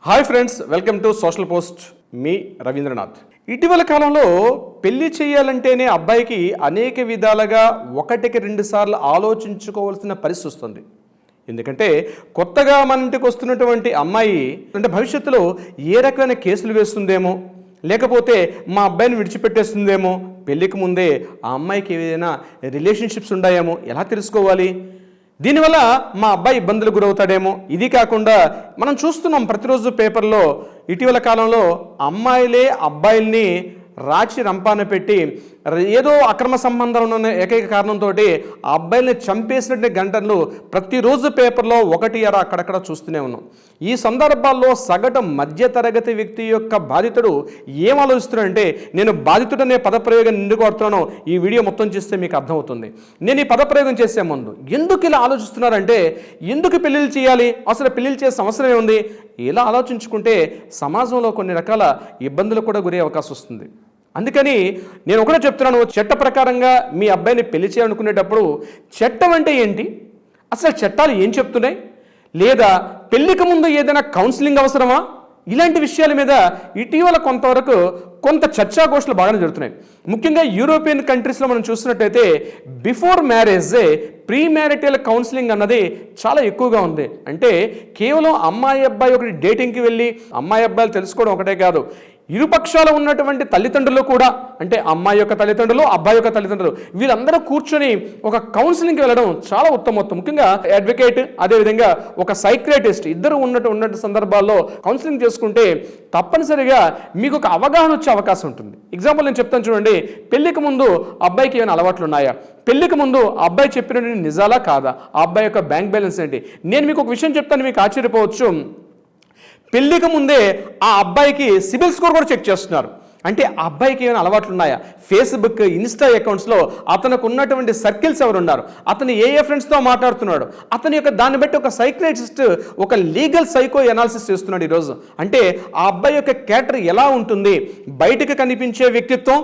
Hi friends, welcome to social post. మీ రవీంద్రనాథ్. ఇటీవల కాలంలో పెళ్లి చేయాలంటేనే అబ్బాయికి అనేక విధాలుగా ఒకటికి రెండు సార్లు ఆలోచించుకోవాల్సిన పరిస్థితి వస్తుంది. ఎందుకంటే కొత్తగా మన ఇంటికి వస్తున్నటువంటి అమ్మాయి అంటే భవిష్యత్తులో ఏ రకమైన కేసులు వేస్తుందేమో, లేకపోతే మా అబ్బాయిని విడిచిపెట్టేస్తుందేమో, పెళ్ళికి ముందే ఆ అమ్మాయికి ఏదైనా రిలేషన్షిప్స్ ఉన్నాయేమో ఎలా తెలుసుకోవాలి, దీనివల్ల మా అబ్బాయి ఇబ్బందులు గురవుతాడేమో. ఇది కాకుండా మనం చూస్తున్నాం ప్రతిరోజు పేపర్లో ఇటీవల కాలంలో అమ్మాయిలే అబ్బాయిల్ని రాచి రంపాన పెట్టి ఏదో అక్రమ సంబంధం ఉన్న ఏకైక కారణంతో ఆ అబ్బాయిల్ని చంపేసినట్టు గంటలు ప్రతిరోజు పేపర్లో ఒకటి అర అక్కడక్కడ చూస్తూనే ఉన్నాం. ఈ సందర్భాల్లో సగటు మధ్యతరగతి వ్యక్తి యొక్క బాధితుడు ఏం ఆలోచిస్తున్నాడంటే, నేను బాధితుడనే పదప్రయోగం ఎందుకు వాడుతున్నానో ఈ వీడియో మొత్తం చూస్తే మీకు అర్థమవుతుంది. నేను ఈ పదప్రయోగం చేసే ముందు ఎందుకు ఇలా ఆలోచిస్తున్నారంటే, ఎందుకు పెళ్ళిళ్ళు చేయాలి, అసలు పెళ్ళిళ్ళు చేసే అవసరం ఏముంది, ఇలా ఆలోచించుకుంటే సమాజంలో కొన్ని రకాల ఇబ్బందులు కూడా గురే అవకాశం వస్తుంది. అందుకని నేను ఒకటే చెప్తున్నాను, చట్ట ప్రకారంగా మీ అబ్బాయిని పెళ్లి చేయాలనుకునేటప్పుడు చట్టం అంటే ఏంటి, అసలు చట్టాలు ఏం చెప్తున్నాయి, లేదా పెళ్లికి ముందు ఏదైనా కౌన్సిలింగ్ అవసరమా, ఇలాంటి విషయాల మీద ఇటీవల కొంతవరకు కొంత చర్చాగోష్ఠులు బాగానే జరుగుతున్నాయి. ముఖ్యంగా యూరోపియన్ కంట్రీస్లో మనం చూసినట్టయితే బిఫోర్ మ్యారేజే ప్రీ మ్యారిటల్ కౌన్సిలింగ్ అన్నది చాలా ఎక్కువగా ఉంది. అంటే కేవలం అమ్మాయి అబ్బాయి ఒకటి డేటింగ్కి వెళ్ళి అమ్మాయి అబ్బాయిలు తెలుసుకోవడం ఒకటే కాదు, ఇరుపక్షాలు ఉన్నటువంటి తల్లిదండ్రులు కూడా, అంటే అమ్మాయి యొక్క తల్లిదండ్రులు, అబ్బాయి యొక్క తల్లిదండ్రులు, వీళ్ళందరూ కూర్చొని ఒక కౌన్సిలింగ్కి వెళ్ళడం చాలా ఉత్తమోత్తం. ముఖ్యంగా అడ్వకేట్, అదేవిధంగా ఒక సైక్రియాటిస్ట్ ఇద్దరు ఉన్నట్టు సందర్భాల్లో కౌన్సిలింగ్ చేసుకుంటే తప్పనిసరిగా మీకు ఒక అవగాహన వచ్చే అవకాశం ఉంటుంది. ఎగ్జాంపుల్ నేను చెప్తాను చూడండి, పెళ్లికి ముందు అబ్బాయికి ఏమైనా అలవాట్లు ఉన్నాయా, పెళ్లికి ముందు అబ్బాయి చెప్పినటువంటి నిజాలా కాదా, ఆ అబ్బాయి యొక్క బ్యాంక్ బ్యాలెన్స్ ఏంటి. నేను మీకు ఒక విషయం చెప్తాను, మీకు ఆశ్చర్యపోవచ్చు. పెళ్లికి ముందే ఆ అబ్బాయికి సిబిల్ స్కోర్ కూడా చెక్ చేస్తున్నారు. అంటే ఆ అబ్బాయికి ఏమైనా అలవాట్లు ఉన్నాయా, ఫేస్బుక్, ఇన్స్టా అకౌంట్స్లో అతనికి ఉన్నటువంటి సర్కిల్స్ ఎవరు ఉన్నారు, అతను ఏ ఫ్రెండ్స్తో మాట్లాడుతున్నాడు, అతని యొక్క దాన్ని బట్టి ఒక సైక్రియాటిస్ట్ ఒక లీగల్ సైకో ఎనాలిసిస్ చేస్తున్నాడు ఈరోజు. అంటే ఆ అబ్బాయి యొక్క క్యారెక్టర్ ఎలా ఉంటుంది, బయటకు కనిపించే వ్యక్తిత్వం,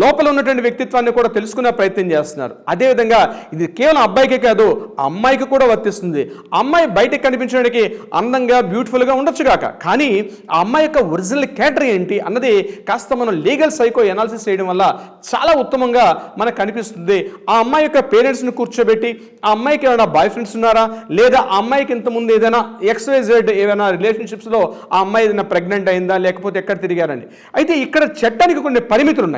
లోపల ఉన్నటువంటి వ్యక్తిత్వాన్ని కూడా తెలుసుకునే ప్రయత్నం చేస్తున్నారు. అదేవిధంగా ఇది కేవలం అబ్బాయికే కాదు, అమ్మాయికి కూడా వర్తిస్తుంది. అమ్మాయి బయటకు కనిపించడానికి అందంగా, బ్యూటిఫుల్గా ఉండొచ్చు కాక, కానీ ఆ అమ్మాయి యొక్క ఒరిజినల్ క్యారెక్టర్ ఏంటి అన్నది కాస్త మనం లీగల్ సైకో ఎనాలిసిస్ చేయడం వల్ల చాలా ఉత్తమంగా మనకు కనిపిస్తుంది. ఆ అమ్మాయి యొక్క పేరెంట్స్ని కూర్చోబెట్టి ఆ అమ్మాయికి ఏమైనా బాయ్ ఫ్రెండ్స్ ఉన్నారా, లేదా ఆ అమ్మాయికి ఇంతకుముందు ఏదైనా XYZ ఏమైనా రిలేషన్షిప్స్లో ఆ అమ్మాయి ఏదైనా ప్రెగ్నెంట్ అయిందా, లేకపోతే ఎక్కడ తిరిగారని. అయితే ఇక్కడ చట్టానికి కొన్ని పరిమితులు ఉన్నాయి.